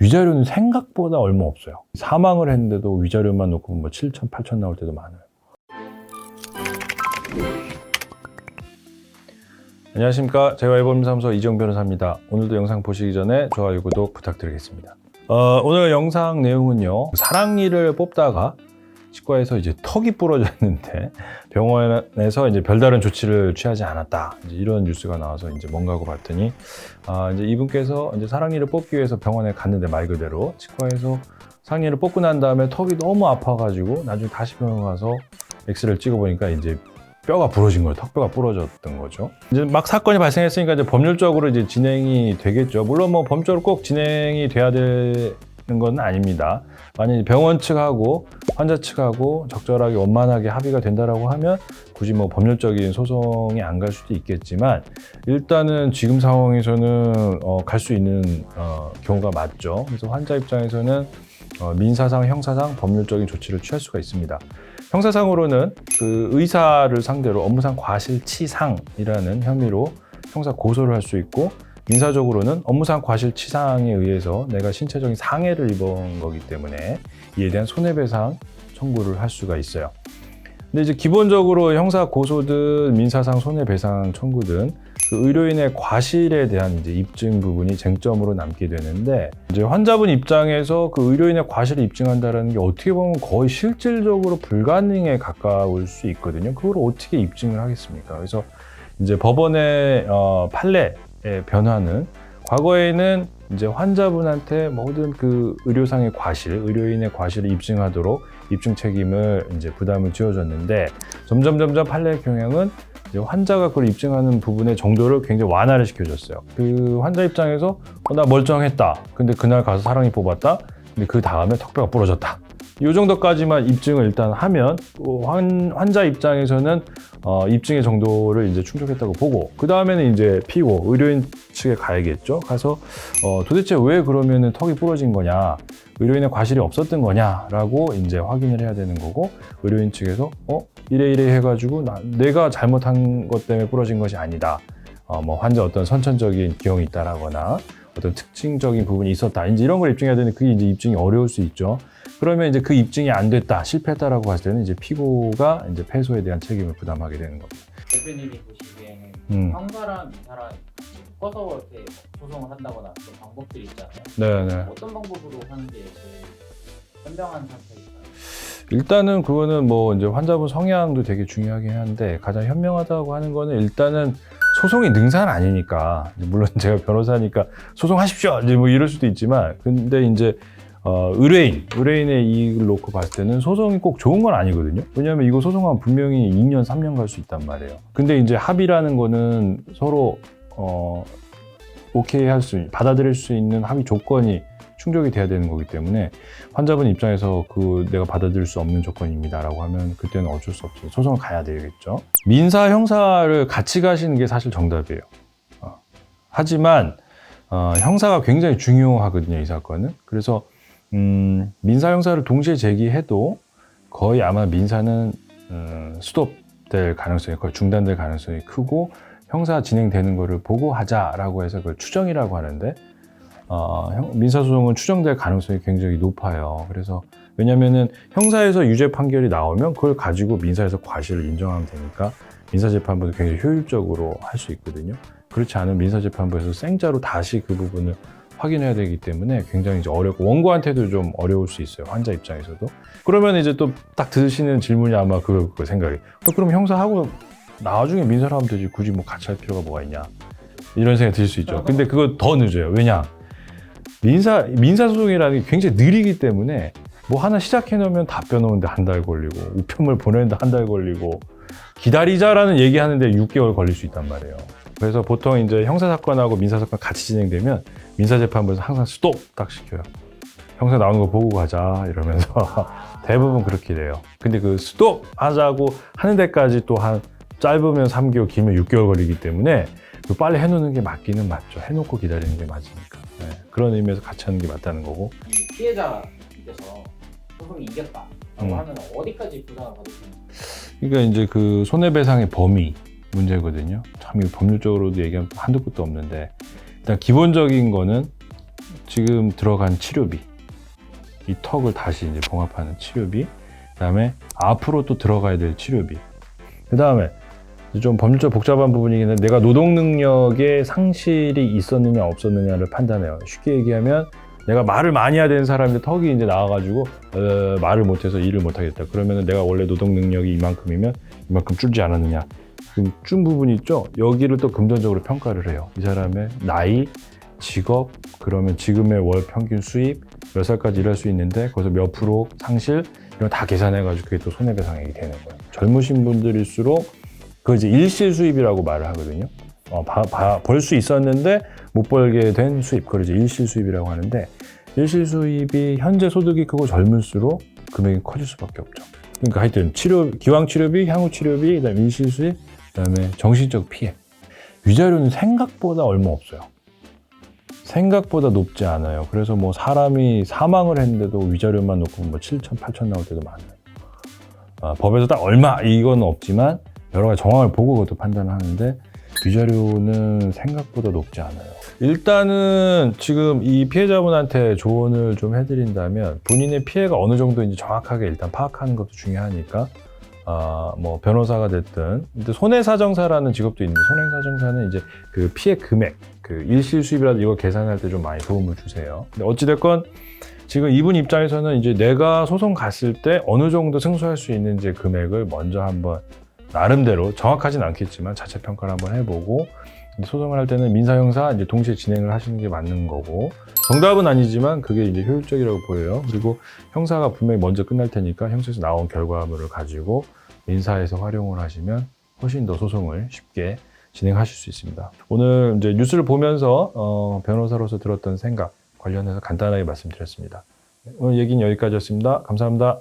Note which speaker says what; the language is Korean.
Speaker 1: 위자료는 생각보다 얼마 없어요. 사망을 했는데도 위자료만 놓고 뭐 7천, 8천 나올 때도 많아요. 안녕하십니까. 제와이법무사무소 이재용 변호사입니다. 오늘도 영상 보시기 전에 좋아요, 구독 부탁드리겠습니다. 오늘 영상 내용은요, 사랑니를 뽑다가 치과에서 이제 턱이 부러졌는데 병원에서 이제 별다른 조치를 취하지 않았다, 이제 이런 뉴스가 나와서 이제 뭔가 하고 봤더니 이제 이분께서 이제 사랑니를 뽑기 위해서 병원에 갔는데, 말 그대로 치과에서 사랑니를 뽑고 난 다음에 턱이 너무 아파가지고 나중에 다시 병원 가서 엑스레이를 찍어보니까 이제 뼈가 부러진 거예요. 턱뼈가 부러졌던 거죠. 이제 막 사건이 발생했으니까 이제 법률적으로 이제 진행이 되겠죠. 물론 뭐 법적으로 꼭 진행이 돼야 되는 건 아닙니다. 만약에 병원 측하고 환자 측하고 적절하게 원만하게 합의가 된다라고 하면 굳이 뭐 법률적인 소송이 안 갈 수도 있겠지만, 일단은 지금 상황에서는 갈 수 있는 경우가 맞죠. 그래서 환자 입장에서는 민사상, 형사상 법률적인 조치를 취할 수가 있습니다. 형사상으로는 그 의사를 상대로 업무상 과실치상이라는 혐의로 형사 고소를 할 수 있고, 민사적으로는 업무상 과실치상에 의해서 내가 신체적인 상해를 입은 거기 때문에 이에 대한 손해배상 청구를 할 수가 있어요. 근데 이제 기본적으로 형사 고소든 민사상 손해배상 청구든 그 의료인의 과실에 대한 이제 입증 부분이 쟁점으로 남게 되는데, 이제 환자분 입장에서 그 의료인의 과실을 입증한다는 게 어떻게 보면 거의 실질적으로 불가능에 가까울 수 있거든요. 그걸 어떻게 입증을 하겠습니까? 그래서 이제 법원의 판례의 변화는, 과거에는 이제 환자분한테 모든 그 의료상의 과실, 의료인의 과실을 입증하도록 입증 책임을 이제 부담을 지어줬는데, 점점 판례 경향은 이제 환자가 그걸 입증하는 부분의 정도를 굉장히 완화를 시켜줬어요. 그 환자 입장에서 나 멀쩡했다, 근데 그날 가서 사랑니 뽑았다, 근데 그 다음에 턱뼈가 부러졌다, 이 정도까지만 입증을 일단 하면 환자 입장에서는 입증의 정도를 이제 충족했다고 보고, 그 다음에는 이제 피고 의료인 측에 가야겠죠. 가서 도대체 왜 그러면은 턱이 부러진 거냐, 의료인의 과실이 없었던 거냐라고 이제 확인을 해야 되는 거고, 의료인 측에서 이래 해가지고 내가 잘못한 것 때문에 부러진 것이 아니다, 뭐 환자 어떤 선천적인 기형이 있다라거나 어떤 특징적인 부분이 있었다, 이제 이런 걸 입증해야 되는데 그게 이제 입증이 어려울 수 있죠. 그러면 이제 그 입증이 안 됐다, 실패했다라고 봤을 때는 이제 피고가 이제 패소에 대한 책임을 부담하게 되는 겁니다.
Speaker 2: 대표님이 보시기에는 형사랑 민사랑 묶어서 이렇게 소송을 한다거나 그런 방법들이 있잖아요.
Speaker 1: 네네.
Speaker 2: 어떤 방법으로 하는 게 제일 현명한 선택일까요?
Speaker 1: 일단은 그거는 뭐 이제 환자분 성향도 되게 중요하긴 한데, 가장 현명하다고 하는 거는 일단은 소송이 능사는 아니니까, 물론 제가 변호사니까 소송하십시오 이제 뭐 이럴 수도 있지만, 근데 이제 의뢰인의 이익을 놓고 봤을 때는 소송이 꼭 좋은 건 아니거든요. 왜냐하면 이거 소송하면 분명히 2년, 3년 갈 수 있단 말이에요. 근데 이제 합의라는 거는 서로 오케이 받아들일 수 있는 합의 조건이 충족이 돼야 되는 거기 때문에, 환자분 입장에서 내가 받아들일 수 없는 조건입니다라고 하면 그때는 어쩔 수 없죠. 소송을 가야 되겠죠. 민사, 형사를 같이 가시는 게 사실 정답이에요. 하지만 형사가 굉장히 중요하거든요, 이 사건은. 그래서 민사, 형사를 동시에 제기해도 거의 아마 민사는 스톱될 가능성이, 거의 중단될 가능성이 크고, 형사 진행되는 거를 보고 하자라고 해서 그걸 추정이라고 하는데, 민사소송은 추정될 가능성이 굉장히 높아요. 그래서 왜냐면은 형사에서 유죄 판결이 나오면 그걸 가지고 민사에서 과실을 인정하면 되니까 민사재판부도 굉장히 효율적으로 할 수 있거든요. 그렇지 않으면 민사재판부에서 생자로 다시 그 부분을 확인해야 되기 때문에 굉장히 이제 어렵고, 원고한테도 좀 어려울 수 있어요, 환자 입장에서도. 그러면 이제 또 딱 드시는 질문이 아마 그 생각이, 그럼 형사하고 나중에 민사를 하면 되지, 굳이 뭐 같이 할 필요가 뭐가 있냐, 이런 생각이 들 수 있죠. 근데 그거 더 늦어요. 왜냐? 민사소송이라는 게 굉장히 느리기 때문에, 뭐 하나 시작해 놓으면 답변 오는데 한 달 걸리고, 우편물 보내는데 한 달 걸리고, 기다리자라는 얘기하는데 6개월 걸릴 수 있단 말이에요. 그래서 보통 이제 형사사건하고 민사사건 같이 진행되면 민사재판부에서 항상 스톱 딱 시켜요. 형사 나오는 거 보고 가자 이러면서 대부분 그렇게 돼요. 근데 그 스톱 하자고 하는 데까지 또 한 짧으면 3개월, 길면 6개월 걸리기 때문에 빨리 해놓는 게 맞기는 맞죠. 해놓고 기다리는 게 맞으니까. 네. 그런 의미에서 같이 하는 게 맞다는 거고.
Speaker 2: 이 피해자께서 소송이 이겼다라고 하면 어디까지 부담을 받을 수 있나요?
Speaker 1: 그러니까 이제 그 손해배상의 범위 문제거든요. 참 이거 법률적으로도 얘기하면 한도 끝도 없는데, 일단 기본적인 거는 지금 들어간 치료비, 이 턱을 다시 이제 봉합하는 치료비, 그다음에 앞으로 또 들어가야 될 치료비, 그다음에 좀 법률적 복잡한 부분이긴 한데 내가 노동 능력에 상실이 있었느냐 없었느냐를 판단해요. 쉽게 얘기하면 내가 말을 많이 해야 되는 사람인데 턱이 이제 나와가지고 말을 못해서 일을 못하겠다. 그러면 내가 원래 노동 능력이 이만큼이면 이만큼 줄지 않았느냐. 준 부분이 있죠. 여기를 또 금전적으로 평가를 해요. 이 사람의 나이, 직업, 그러면 지금의 월 평균 수입, 몇 살까지 일할 수 있는데 거기서 몇 프로 상실 이런 거 다 계산해가지고 그게 또 손해배상액이 되는 거예요. 젊으신 분들일수록 그 이제 일실 수입이라고 말을 하거든요. 벌 수 있었는데 못 벌게 된 수입, 그걸 이제 일실 수입이라고 하는데, 일실 수입이 현재 소득이 크고 젊을수록 금액이 커질 수밖에 없죠. 그러니까 하여튼 기왕 치료비, 향후 치료비, 그다음에 일실 수입, 그다음에 정신적 피해. 위자료는 생각보다 얼마 없어요. 생각보다 높지 않아요. 그래서 뭐 사람이 사망을 했는데도 위자료만 놓고 뭐 7천, 8천 나올 때도 많아요. 법에서 딱 얼마 이건 없지만 여러 가지 정황을 보고 그것도 판단을 하는데 위자료는 생각보다 높지 않아요. 일단은 지금 이 피해자분한테 조언을 좀 해드린다면 본인의 피해가 어느 정도인지 정확하게 일단 파악하는 것도 중요하니까 뭐 변호사가 됐든, 손해사정사라는 직업도 있는데 손해사정사는 이제 그 피해 금액, 그 일실 수입이라도 이걸 계산할 때 좀 많이 도움을 주세요. 근데 어찌됐건 지금 이분 입장에서는 이제 내가 소송 갔을 때 어느 정도 승소할 수 있는지 금액을 먼저 한번 나름대로 정확하진 않겠지만 자체 평가를 한번 해보고, 소송을 할 때는 민사 형사 이제 동시에 진행을 하시는 게 맞는 거고, 정답은 아니지만 그게 이제 효율적이라고 보여요. 그리고 형사가 분명히 먼저 끝날 테니까 형사에서 나온 결과물을 가지고 민사에서 활용을 하시면 훨씬 더 소송을 쉽게 진행하실 수 있습니다. 오늘 이제 뉴스를 보면서 변호사로서 들었던 생각 관련해서 간단하게 말씀드렸습니다. 오늘 얘기는 여기까지였습니다. 감사합니다.